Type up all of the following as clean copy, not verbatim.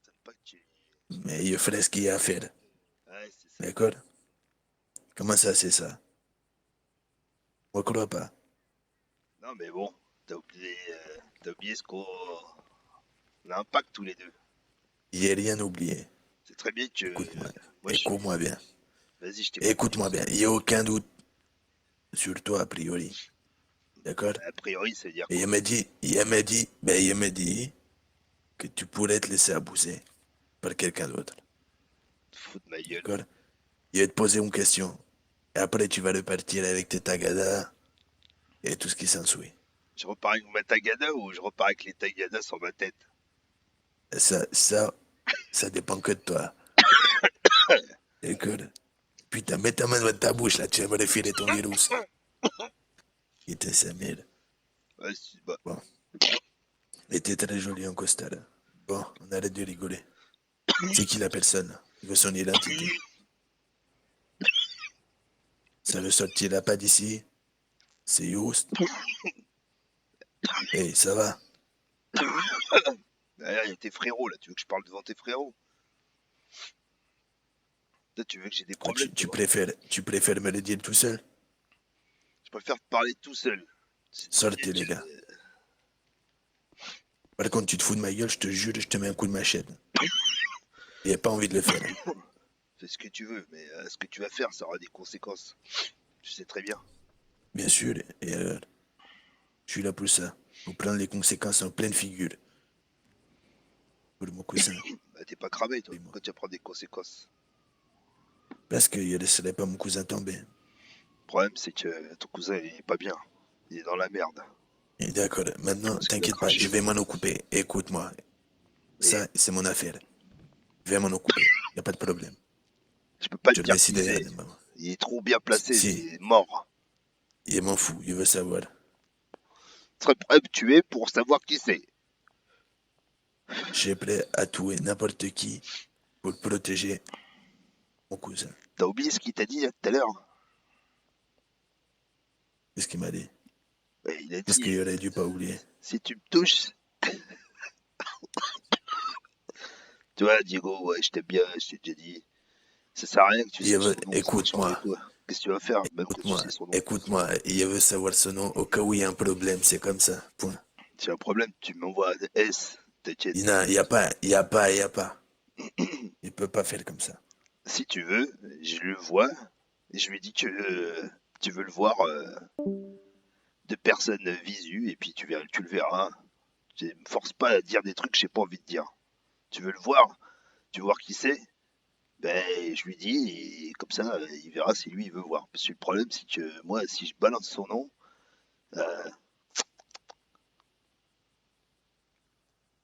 m'étonne pas que tu... Mais il ferait ce qu'il y a à faire. Ouais, c'est ça. D'accord? Comment ça, c'est ça? Moi, je crois pas. Non, mais bon, t'as oublié ce qu'on... On a un pacte tous les deux. Il n'y a rien oublié. C'est très bien que... Écoute-moi. Moi, je Écoute-moi suis... bien. Vas-y, je t'écoute, dis-moi. Écoute-moi bien. Il n'y a aucun doute sur toi, a priori. D'accord? A priori, ça veut dire Et quoi? il m'a dit que tu pourrais te laisser abuser par quelqu'un d'autre. Te fous de ma gueule. D'accord? Il va te poser une question. Et après, tu vas repartir avec tes tagadas et tout ce qui s'ensuit. Je repars avec ma tagada ou je repars avec les tagadas sur ma tête? Ça, ça, ça dépend que de toi. D'accord? Putain, mets ta main dans ta bouche, là, tu vas me refiler ton virus. Il te sa mère. Ouais, bah, Bon. Et t'es très joli en costard. Bon, on arrête de rigoler. C'est qui la personne? Il veut son identité. Ça ne sortira pas d'ici. C'est juste. Hey, ça va? derrière, il y a tes frérots, là. Tu veux que je parle devant tes frérots? Là, tu veux que j'ai des Ah, problèmes, toi. tu préfères me le dire tout seul? Je préfère te parler tout seul. C'est très bien Sortez, les que... gars. Par contre, tu te fous de ma gueule, je te jure, je te mets un coup de machette. Il a pas envie de le faire. Hein. Fais ce que tu veux, mais ce que tu vas faire, ça aura des conséquences. Tu sais très bien. Bien sûr, et je suis là pour ça. Pour prendre les conséquences en pleine figure. Pour mon cousin. Bah, t'es pas cramé, toi. Et moi. Pourquoi tu vas prendre des conséquences? Parce qu'il ne laisserait pas mon cousin tomber. Le problème, c'est que ton cousin, il est pas bien. Il est dans la merde. Et d'accord, maintenant, Parce qu'il a t'inquiète pas, craché je sur vais m'en toi. occuper. Écoute-moi, Et ça, c'est mon affaire. Je vais m'en occuper. Y a pas de problème. je peux pas Je te le dire mets si qui derrière c'est. de maman. Il est trop bien placé, Si, c'est mort. il m'en fout, il veut savoir. Très prêt tu es pour savoir qui c'est. Je suis prêt à tuer n'importe qui pour protéger mon cousin. T'as oublié ce qu'il t'a dit là, tout à l'heure? Qu'est-ce qu'il m'a dit? Bah, il a Qu'est-ce dit, qu'il aurait dû pas oublier? si tu me touches, tu vois, Diego, ouais, je t'aime bien, je t'ai déjà dit. Ça sert à rien que tu saches son nom, ça va changer Écoute-moi, quoi? Qu'est-ce que tu vas faire, même quand tu écoute-moi, sais son nom? écoute-moi. Il veut savoir son nom au cas où il y a un problème, c'est comme ça. Point. Si y a un problème, tu m'envoies un S, t'inquiète. Il y a pas, il y a pas, il y a pas. Il peut pas faire comme ça. Si tu veux, je le vois, et je lui dis que tu veux le voir de personne visu, et puis tu le verras. Tu me forces pas à dire des trucs que j'ai pas envie de dire. Tu veux le voir, tu veux voir qui c'est, ben je lui dis, et comme ça, il verra si lui il veut voir. Parce que le problème, c'est que moi, si je balance son nom, euh,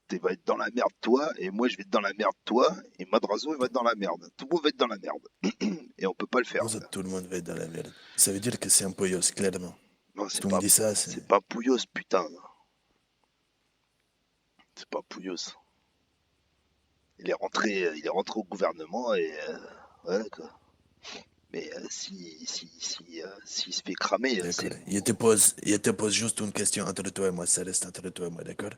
tu vas être dans la merde toi, et moi je vais être dans la merde toi, et Madrazo il va être dans la merde. Tout le monde va être dans la merde. Et on peut pas le faire. Comment ça, tout le monde va être dans la merde? Ça veut dire que c'est un poyos, clairement. Non, Si tu me dis ça, c'est... c'est pas Pouillos, putain. C'est pas Pouillos. Il est rentré au gouvernement et voilà quoi. Mais s'il se fait cramer, D'accord. c'est. Il te pose juste une question entre toi et moi. Ça reste entre toi et moi, d'accord?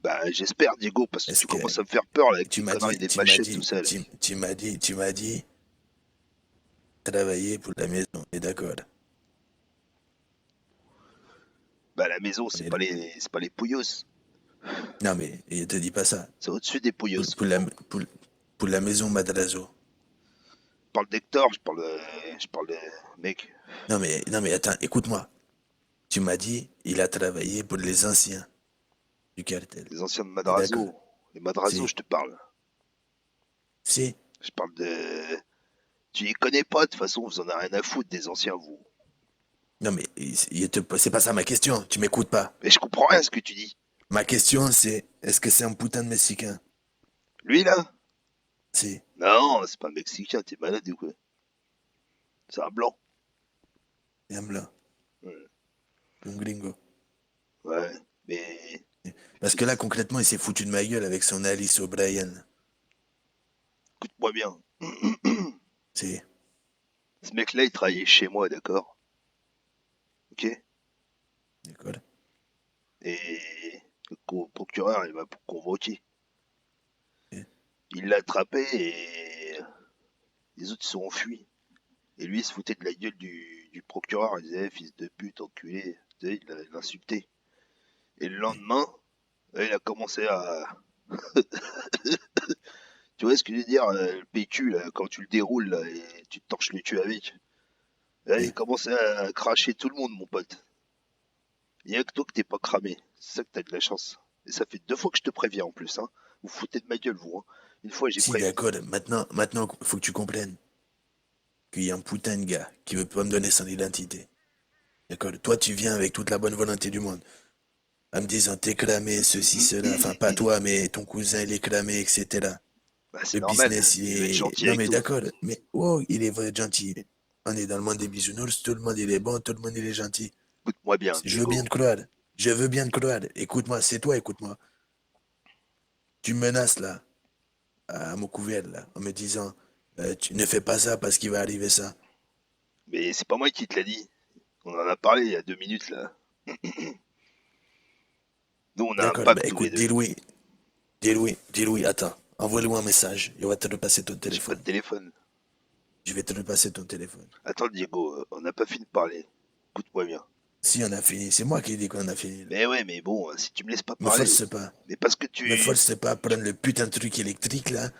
Bah, j'espère, Diego, parce que Est-ce tu que commences à me faire peur là, avec tes conneries des machettes, tout ça. Là. tu m'as dit travailler pour la maison. On est d'accord? Bah, la maison, On est là. c'est pas les Pouillos. Non, mais il te dit pas ça. C'est au-dessus des Pour, Pouillos, pour la, frérot. pour, pour la maison Madrazo. Je parle d'Hector, je parle de mec, Non, mais attends, écoute-moi. Tu m'as dit, il a travaillé pour les anciens du cartel. les anciens de On est d'accord? Madrazo. Les Madrazo, Si. je te parle. Si. Je parle de. Tu les connais pas, de toute façon, vous en avez rien à foutre des anciens, vous. Non, mais c'est pas ça ma question. Tu m'écoutes pas. Mais je comprends rien à ce que tu dis. Ma question, c'est, est-ce que c'est un putain de Mexicain? Lui, là? Si. Non, c'est pas un Mexicain, t'es malade ou quoi? C'est un blanc. C'est un blanc. Ouais, Un gringo. ouais, mais Parce que là, concrètement, il s'est foutu de ma gueule avec son Alice O'Brien. écoute-moi bien. Si. Ce mec-là, il travaillait chez moi, d'accord? Ok? D'accord? Et le procureur, il m'a convoqué. Si. Il l'a attrapé et les autres ils sont enfuis. Et lui, il se foutait de la gueule du procureur. Il disait, fils de pute, enculé. Tu sais, il l'insultait. Et le lendemain, là, il a commencé à... Tu vois ce que je veux dire, le PQ, là, quand tu le déroules, là, et tu te torches le cul avec. Là, il Ouais. a commencé à cracher tout le monde, mon pote. Il y a que toi que t'es pas cramé. C'est ça que t'as de la chance. Et ça fait 2 fois que je te préviens en plus. Hein. Vous foutez de ma gueule, vous. Hein. Une fois, j'ai Si, prévenu. d'accord, maintenant, faut que tu comprennes qu'il y a un putain de gars qui veut pas me donner son identité. D'accord? Toi, tu viens avec toute la bonne volonté du monde, en me disant t'es cramé, ceci, cela. Enfin, pas toi, mais ton cousin, il est cramé, etc. Bah, c'est Le normal. business, il Il veut être est... gentil Non, avec mais tout. d'accord, mais oh, il est vrai gentil. On est dans le monde des bisounours, tout le monde, il est bon, tout le monde, il est gentil. Écoute-moi bien, Je veux bien Diego. te croire. Je veux bien te croire. Écoute-moi, c'est toi, écoute-moi. Tu me menaces, là, à mon couvert, là, en me disant, tu ne fais pas ça parce qu'il va arriver ça. Mais c'est pas moi qui te l'a dit. On en a parlé il y a 2 minutes, là. Nous, on a un D'accord, bah pacte tous les écoute, deux. dis-lui, attends. Envoie-lui un message. Il va te repasser ton J'ai pas de téléphone. téléphone. Je vais te repasser ton téléphone. Attends, Diego, on n'a pas fini de parler. Écoute-moi bien. Si on a fini, c'est moi qui ai dit qu'on a fini. Là. Mais ouais, mais bon, si tu me laisses pas Me parler. force pas. Mais parce que Me tu. force pas à prendre le putain de truc électrique là.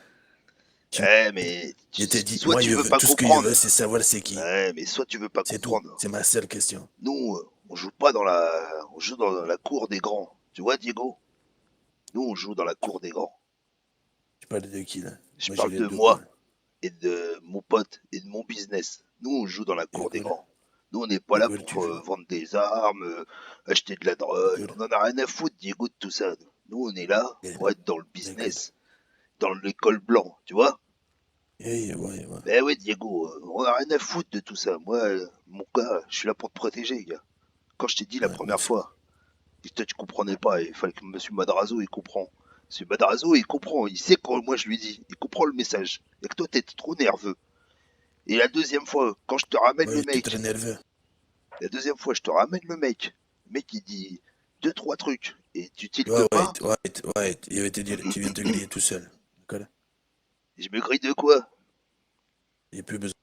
Tu... Eh, mais. Je t'ai dit, Soit moi tu je veux veux, pas tout ce que je veux, comprendre. c'est savoir c'est qui. Ouais, mais soit tu veux pas C'est tout. comprendre. C'est ma seule question. Nous, on joue pas dans la. On joue dans la cour des grands. Tu vois, Diego? Nous, on joue dans la cour des grands. Tu parles de qui là? Je Moi j'y parle vais de de deux coins. moi et de mon pote et de mon business. Nous, on joue dans la Et cour des quoi? grands. Nous, on n'est pas Et là quoi tu pour joues? vendre des armes, acheter de la Et drogue. quoi? On en a rien à foutre, Diego, de tout ça. Nous, on est là Et- pour être dans le Écoute. business, dans l'école blanc, tu vois. Ouais. Ben ouais, Diego, on a rien à foutre de tout ça. Moi, mon gars, je suis là pour te protéger, gars. Quand je t'ai dit la Ouais, première merci. fois, et toi tu comprenais pas, il fallait que Monsieur Madrazo il comprend. Monsieur Madrazo il comprend, il sait quand moi je lui dis, il comprend le message. Et que toi t'es trop nerveux. Et la deuxième fois, quand je te ramène Ouais, le t'es très mec, nerveux. la deuxième fois je te ramène le mec il dit deux trois trucs et tu tiltes Ouais, ouais, pas, ouais, ouais, il va te dire, tu viens de te griller tout seul. D'accord? je me grille de quoi? Il n'y a plus besoin.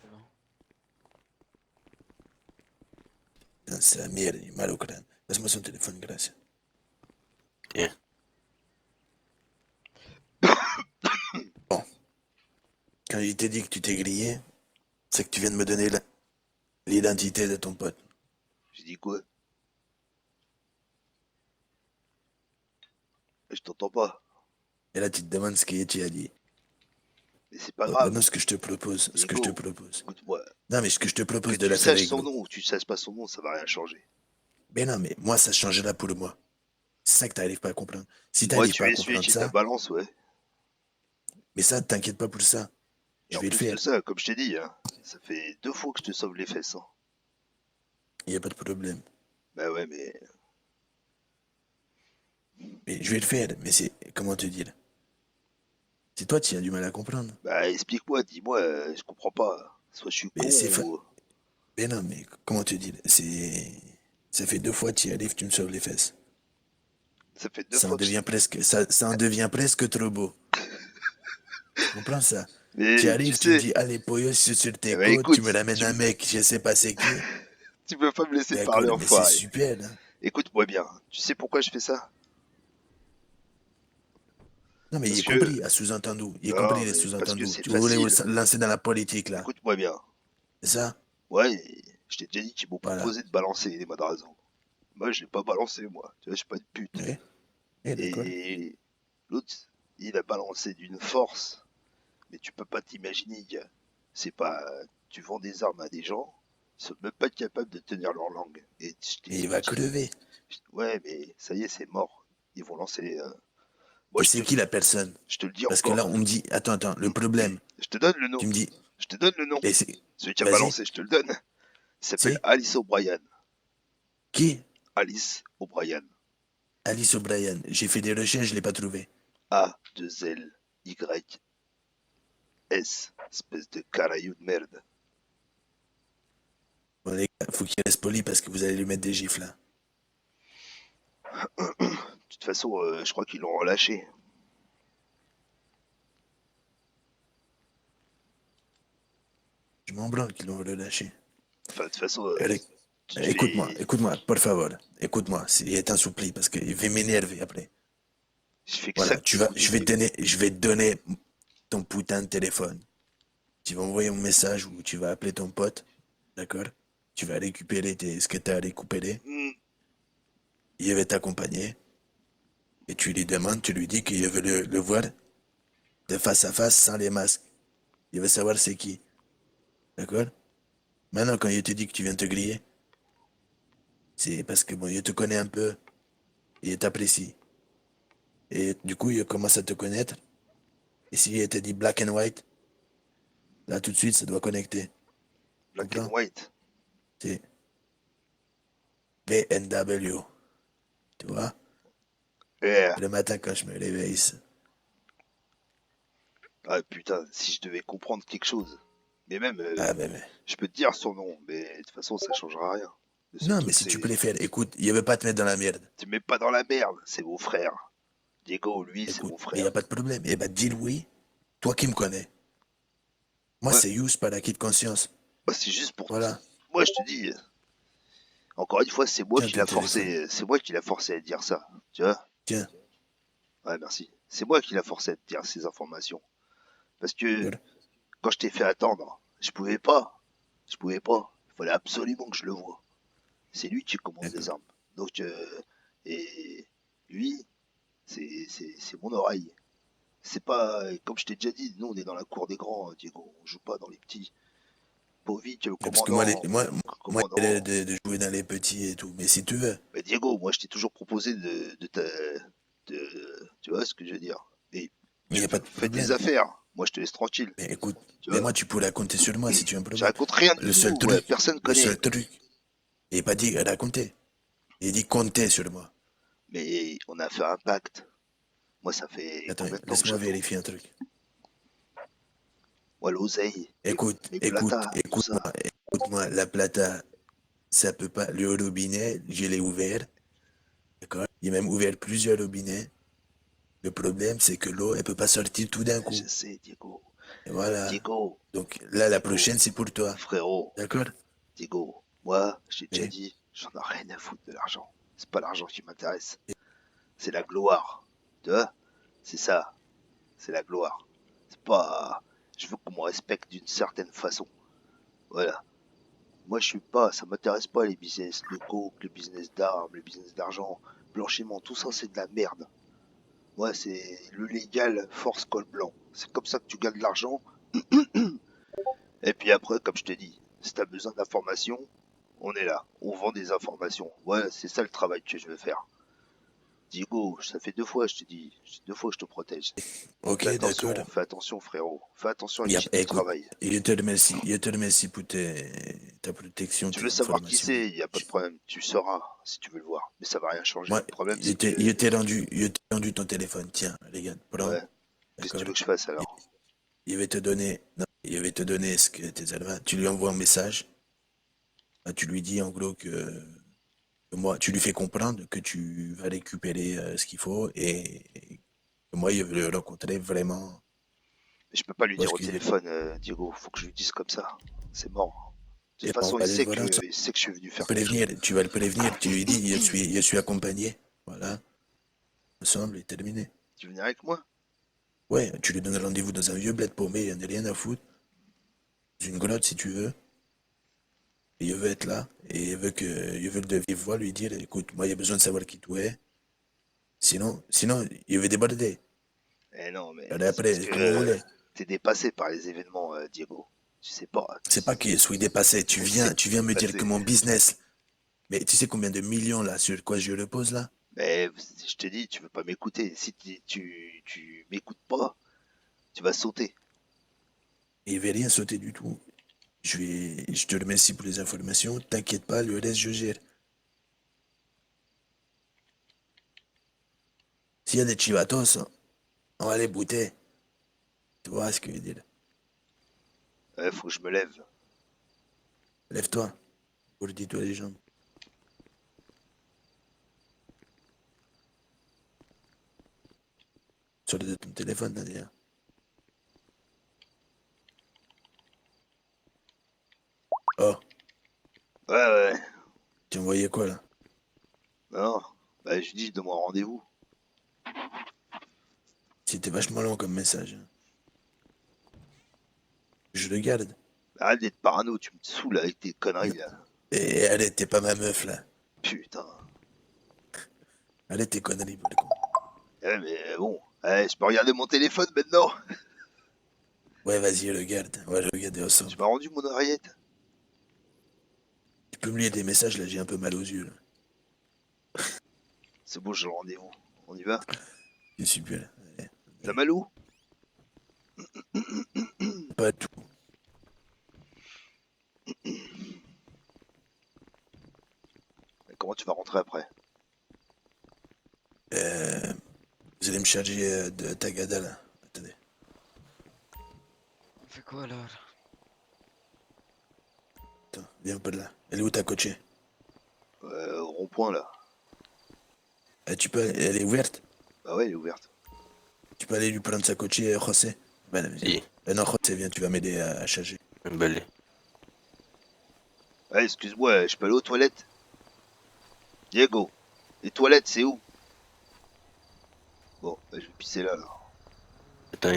C'est bon. Putain, c'est la merde, il est mal au crâne. Laisse-moi son téléphone, grâce. Tiens. Bon, quand il t'a dit que tu t'es grillé, c'est que tu viens de me donner l'identité de ton pote. J'ai dit quoi? Je t'entends pas. Et là, tu te demandes ce que tu as dit. Mais c'est pas Bon, grave. maintenant, ce que je te Diego, propose. écoute-moi. Non, mais ce que je te Que propose de tu la faire saches avec son nous. nom ou tu saches pas son nom, ça va rien changer. Mais non, mais moi, ça changera pour moi. C'est ça que t'arrives pas à comprendre. Si Moi, t'arrives pas tu à es celui comprendre qui te la ça, balance, ouais. mais ça, t'inquiète pas pour ça. Et Je en vais le plus de faire. ça, comme je t'ai dit, hein, ça fait 2 fois que je te sauve les fesses. Hein. Il y a pas de problème. Bah ouais, mais Mais je vais le faire. Mais c'est, comment te dire? C'est toi qui as du mal à comprendre. bah explique-moi, dis-moi, je comprends pas. Soit je suis con Mais c'est ou mais non, mais comment te dire? Ça fait 2 fois que tu y arrives, tu me sauves les fesses. ça fait deux fois que je... Ça en devient presque trop beau. Tu comprends ça? Tu Mais tu arrives, tu me sais, dis, allez, Poyo, je suis sur eh tes ben côtes, tu écoute, me ramènes un mec, je sais pas c'est qui. tu peux pas me laisser D'accord, parler, mais c'est enfoiré. super, là. Écoute-moi bien. Tu sais pourquoi je fais ça? Non, mais il Parce est que... compris, à sous-entendu. Il est compris Non, les mais parce que sous-entendus. c'est Tu voulais facile. lancer dans la politique, là. Écoute-moi bien. C'est ça? Ouais, je t'ai déjà dit qu'ils m'ont Voilà. proposé de balancer les madrasons. Moi, je l'ai pas balancé, moi. Tu vois, je suis pas de pute. Oui, oui, d'accord. Et l'autre, il a balancé d'une force. Mais tu peux pas t'imaginer, gars. C'est pas... Tu vends des armes à des gens, ils sont même pas capables de tenir leur langue. Et Et il va crever. ouais, mais ça y est, c'est mort. Ils vont lancer... Moi, Et c'est qui la personne? je te le dis Parce que là, encore. on me dit, attends, le problème, Je te donne le nom. tu me dis, Je te donne le nom. et c'est, Celui qui a vas-y, balancé, je te le donne. Il s'appelle c'est Alice O'Brien. qui? Alice O'Brien. Alice O'Brien. J'ai fait des recherches, je l'ai pas trouvé. A-2-L-Y-S. Espèce de caraïou de merde. Bon, les gars, faut qu'il reste poli parce que vous allez lui mettre des gifles, là. De toute façon, je crois qu'ils l'ont relâché. Je m'en branle qu'ils l'ont relâché. Enfin, de toute façon, Eric, tu te écoute-moi, fais... écoute-moi, por favor. Écoute-moi, il est un soupli parce qu'il va m'énerver après. Je fais que ça Voilà, que t'écouter. je vais te donner ton putain de téléphone. Tu vas envoyer un message où tu vas appeler ton pote, d'accord? Tu vas récupérer ce que tu as à récupérer. Hmm, Il va t'accompagner. Et tu lui demandes, tu lui dis qu'il veut le voir de face à face sans les masques. Il veut savoir c'est qui. D'accord? Maintenant, quand il te dit que tu viens te griller, c'est parce que bon, il te connaît un peu et il t'apprécie. Et du coup, il commence à te connaître. Et s'il te dit black and white, là tout de suite, ça doit connecter. Black and Comprends? white. C'est BNW. Tu vois? Eh, Le matin quand je me réveille, ah putain, si je devais comprendre quelque chose. Mais même, ah ben, mais je peux te dire son nom, mais de toute façon, ça changera rien. Le seul non, mais truc, si tu c'est... préfères, écoute, il veut pas te mettre dans la merde. Tu me mets pas dans la merde, c'est mon frère. Diego, lui, c'est Écoute, mon il n'y a frère. pas de problème. Eh ben, dis-le oui. Toi qui me connais. Moi, Ouais, c'est Yous, pas l'acquis de conscience. bah, c'est juste pour... Voilà. Moi, je te dis, encore une fois, c'est moi Tiens qui ton l'a téléphone. forcé, c'est moi qui l'a forcé à dire ça. Tu vois? Tiens. Ouais, merci. C'est moi qui l'a forcé à te dire ces informations. Parce que Voilà. quand je t'ai fait attendre, je pouvais pas. Je pouvais pas. Il fallait absolument que je le voie. C'est lui qui commande les D'accord. armes. Donc, et lui, c'est mon oreille. C'est pas, comme je t'ai déjà dit, nous on est dans la cour des grands, Diego. On joue pas dans les petits. Povic, Mais parce que moi, moi, j'ai l'air commandant. de jouer dans les petits et tout. Mais si tu veux. Mais Diego, moi je t'ai toujours proposé tu vois ce que je veux dire. Et Mais il n'y a pas de fais tes problème. affaires. Moi je te laisse tranquille. Mais écoute, Tu mais vois. moi, tu pourrais compter sur moi si tu as un Je problème. raconte rien du Le seul tout. Ouais, truc, personne le connaît. seul truc. Il n'est pas dit raconter. Il dit compter sur moi. Mais on a fait un pacte. Moi ça fait Attends, combien de temps que laisse-moi j'attends? vérifier un truc. Moi l'oseille, mes plata, tout Écoute-moi, ça. écoute-moi. La plata, ça peut pas. Le robinet, je l'ai ouvert. D'accord? Il a même ouvert plusieurs robinets. Le problème, c'est que l'eau, elle peut pas sortir tout d'un Je coup. sais, Diego. Et voilà. Diego, Donc là, la Diego, prochaine, c'est pour toi. frérot, D'accord? Diego. Moi, j'ai déjà Et, dit, j'en ai rien à foutre de l'argent. C'est pas l'argent qui m'intéresse. C'est la gloire. Tu vois? C'est ça. C'est la gloire. C'est pas. Je veux qu'on me respecte d'une certaine façon. Voilà. Moi, je suis pas. Ça m'intéresse pas les business, le coke, le business d'armes, le business d'argent, blanchiment. Tout ça, c'est de la merde. Moi, c'est le légal force col blanc. C'est comme ça que tu gagnes de l'argent. Et puis après, comme je te dis, si t'as besoin d'informations, on est là. On vend des informations. Voilà, c'est ça le travail que je veux faire. Diego, ça fait 2 fois, je te dis. 2 fois que je te protège. Ok, d'accord. Fais attention, frérot. Fais attention avec Y a, qui tu écoute, travailles. je te remercie pour ta protection, Tu veux tes savoir qui informations. c'est, il n'y a pas de problème. Tu sauras si tu veux le voir. Mais ça va rien changer. Moi, Le problème, c'est que. il était rendu ton téléphone. Tiens, regarde, prends, Ouais. Qu'est-ce que d'accord? tu veux que je fasse alors? Il va te donner, non, il va te donner ce que tes adresses. Tu lui envoies un message. Tu lui dis en gros que moi, tu lui fais comprendre que tu vas récupérer ce qu'il faut et que moi, il veut le rencontrer vraiment. Mais je peux pas lui Tu vois dire ce au que je veux dire? téléphone, Diego. Faut que je lui dise comme ça. C'est mort. De Et toute bon, façon, allez, voilà, il sait que je suis venu faire quelque chose. prévenir, tu vas le prévenir, tu lui dis, je suis accompagné. Voilà, ensemble, et terminé. Tu veux venir avec moi? Ouais, tu lui donnes rendez-vous dans un vieux bled paumé, il n'y en a rien à foutre. Dans une grotte si tu veux. Et il veut être là. Et il veut de vive voix lui dire, écoute, moi, il y a besoin de savoir qui tu es. Sinon, il veut déborder. Eh non, mais Allez, c'est parce après, que comme vous voulez. t'es dépassé par les événements, Diego. Tu sais pas. C'est pas qu'il soit dépassé. C'est que Tu t'es viens me dire que dépassé. mon business. Mais tu sais combien de millions là sur quoi je repose là? Mais je te dis, tu veux pas m'écouter. Si tu m'écoutes pas, tu vas sauter. Et il va rien sauter du tout. Je te remercie pour les informations. T'inquiète pas, le reste, je gère. S'il y a des chivatos, on va les bouter. Tu vois ce que je veux dire? Ouais, faut que je me lève. Lève-toi. Ourdis-toi les jambes. Sur de ton téléphone, d'ailleurs. Oh, Ouais, ouais. tu envoyé quoi là? Non. Bah, je dis, donne-moi rendez-vous. C'était vachement long comme message. Je le garde. Arrête d'être parano, tu me saoules avec tes Non. conneries là. Et allez, t'es pas ma meuf là. Putain. Allez, tes conneries, pour le con. Ouais, mais bon. Ouais, je peux regarder mon téléphone maintenant. Ouais, vas-y, le garde. On va le regarder Tu ensemble. m'as rendu mon oreillette. Tu peux me lire des messages là, j'ai un peu mal aux yeux là. C'est bon, j'ai le rendez-vous. On y va. C'est super. Allez, T'as allez. mal où? Pas tout. Comment tu vas rentrer après? Euh, Vous allez me charger de Tagada là. Attendez. On fait quoi alors? Attends, viens un peu de là. Elle est où ta coachée? Au rond-point là. Elle est ouverte? Bah ouais, elle est ouverte. Tu peux aller lui prendre sa coachée, José? Ben, viens. Si, Non, José, viens, tu vas m'aider à charger. belé. Ouais, excuse-moi, je peux aller aux toilettes? Diego, les toilettes, c'est où? Bon, bah, je vais pisser là alors. Attends,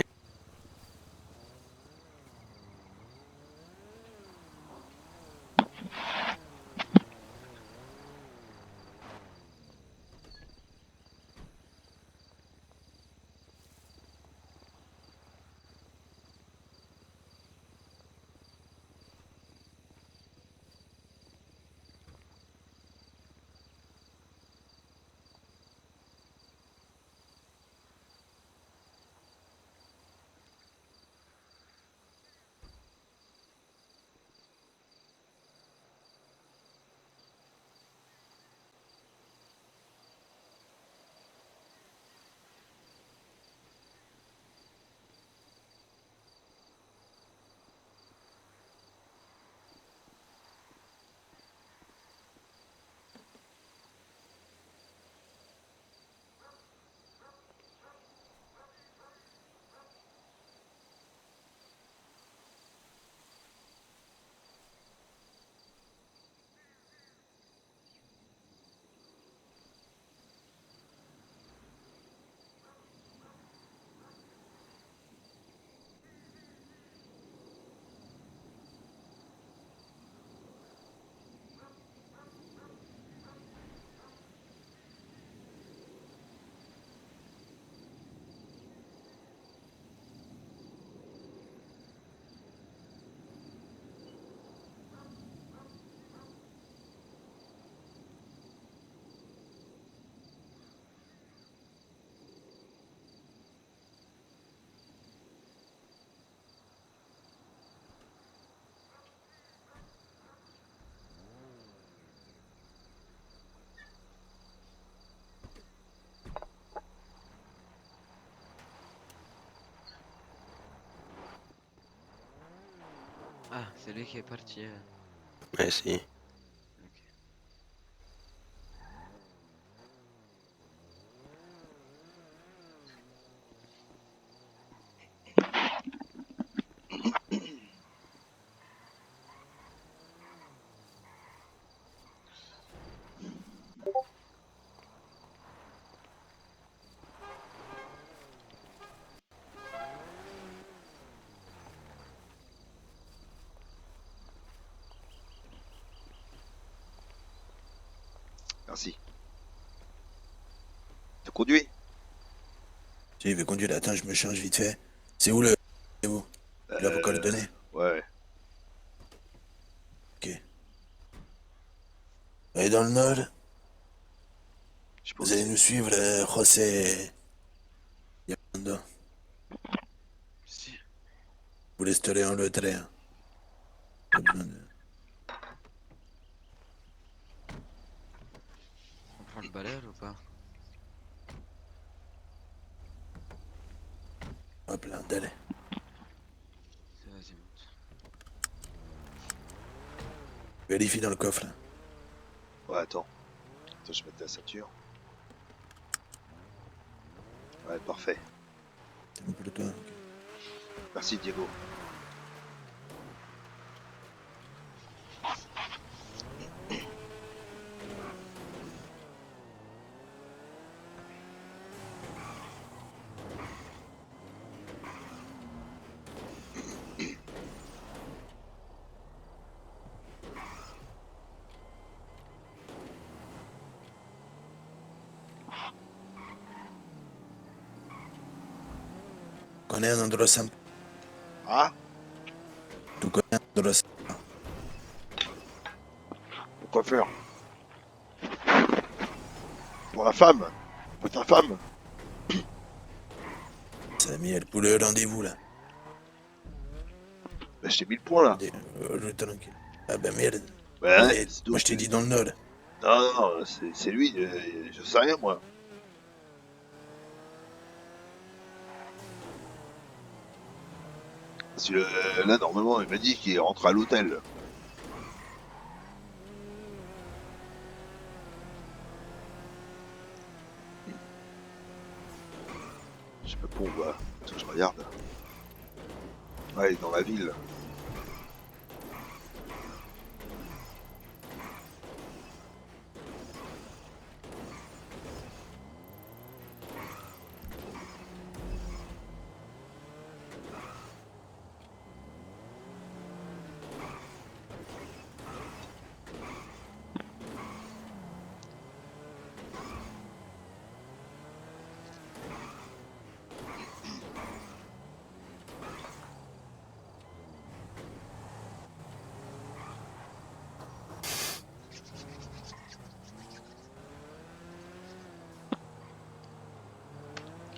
Ah, c'est lui qui est parti. Ouais, si. Ok. Merci. Tu conduis? Si, il veut conduire. Attends, je me change vite fait. C'est où le. C'est où? Tu l'as vos coordonnées? Ouais. Ok. Et dans le nord, Je sais pas où vous allez c'est. nous suivre, José Yolanda. Si. Vous resterez en retrait. Hein. Pas besoin de. On prend le balai ou pas? Hop là, d'aller. Vas-y, monte. Vérifie dans le coffre. Là. Ouais, attends. Attends, je vais mettre la ceinture. Ouais, parfait. C'est bon pour toi. Ok. Merci, Diego. Connais un endroit sympa. Ah, Tu connais un endroit sympa. pourquoi faire? Pour la femme? Pour ta femme? Samuel, pour le rendez-vous là. Bah, je t'ai mis le point là. Tranquille. Ah ben merde. Ouais, Mais c'est moi tout. je t'ai dit dans le nord. Non, non, c'est lui. Je sais rien, moi. Parce que là, normalement, il m'a dit qu'il rentre à l'hôtel. Je sais pas pour où, va. Attends que je regarde. Ouais, il est dans la ville.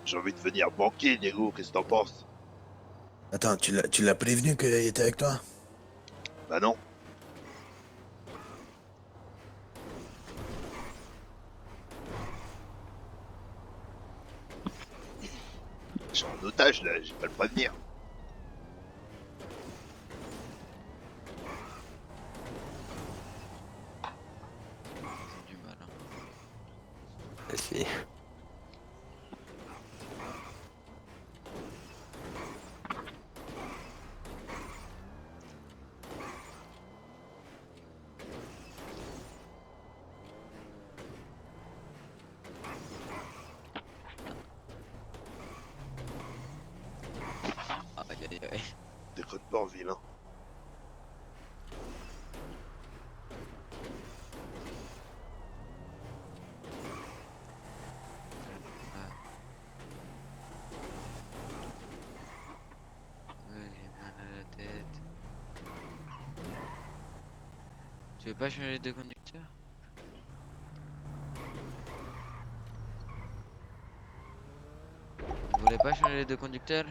J'ai envie de devenir banquier, Diego. Qu'est-ce que t'en penses? Attends, tu l'as prévenu qu'il était avec toi? Bah non. Je suis en otage, là. J'ai pas le prévenir. J'ai du mal. Hein. Ouais, si. Aïe aïe aïe. Déconne pas, vilain. Ouais, j'ai mal à la tête. Tu veux pas changer de conducteur? Vous voulez pas changer de conducteur?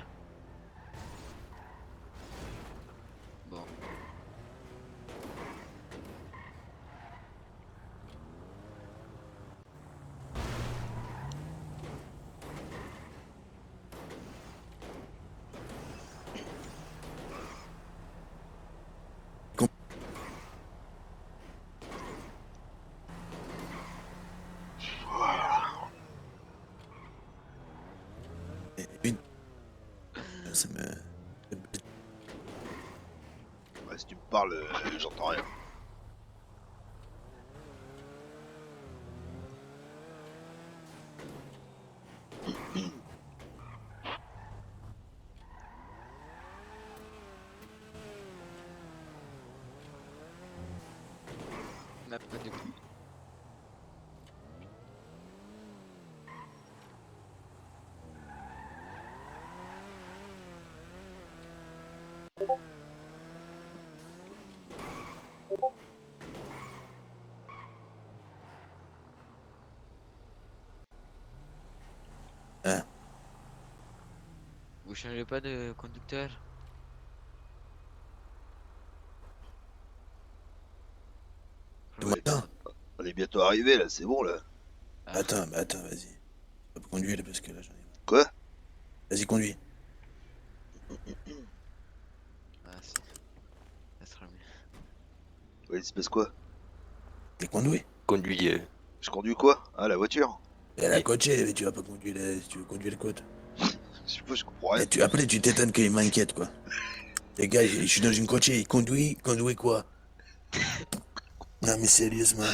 Bon. ça me... Ouais, si tu me parles, j'entends rien. Map pas du coup. Hein? Vous changez pas de conducteur? On Ouais. est, Attends, on est bientôt arrivé là, c'est bon là. Ah, attends, vas-y. Je peux conduire là parce que là j'en ai marre. Quoi? Vas-y, conduis. ah si, ça sera mieux. Ouais, il se passe quoi? T'es conduit? Conduit. Je conduis quoi? Ah, la voiture? Elle a Et- coaché, mais tu vas pas conduire là, si tu veux conduire le côte. Je suppose, je comprends rien. Et après, tu t'étonnes qu'il m'inquiète, quoi. Les gars, je suis dans une coachée, il conduit quoi? Non, mais sérieusement.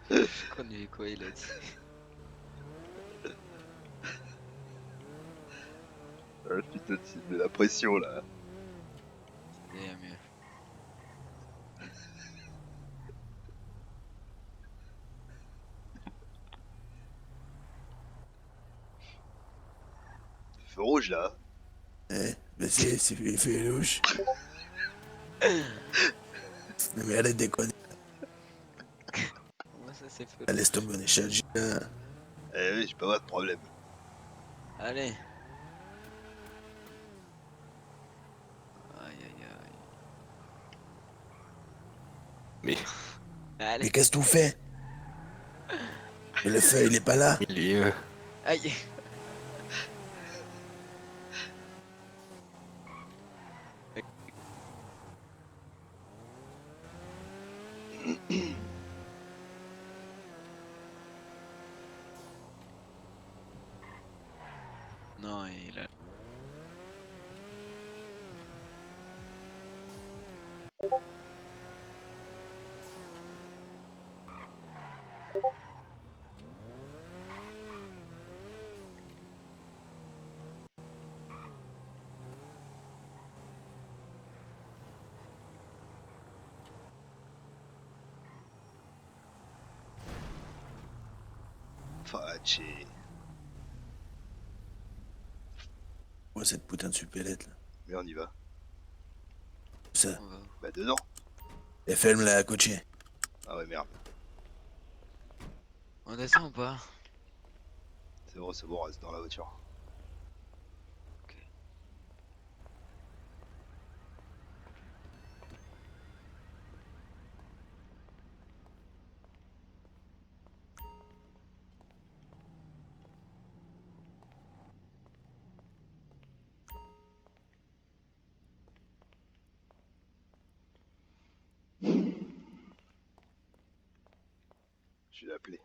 Je conduis quoi il a dit? Ah, putain, tu me mets la pression là. C'est déjà mieux. Feu rouge là. Hein? Mais c'est fait louche. Non, mais arrête de déconner. Comment ça c'est fait Ah, louche? laisse tomber, on est chargé là. Eh oui, j'ai pas mal de problème. Allez. Aïe aïe aïe. Mais Mais Allez. qu'est-ce que tu fais? Mais le feu, il est pas là. il est. Aïe. Non, il a... Fâché. Oh, cette putain de supélette là. Mais on y va. Ça. on va où? Bah dedans. Et ferme la coachée. Ah ouais, merde. On descend ou pas? C'est bon, reste dans la voiture. Ok. Je vais l'appeler.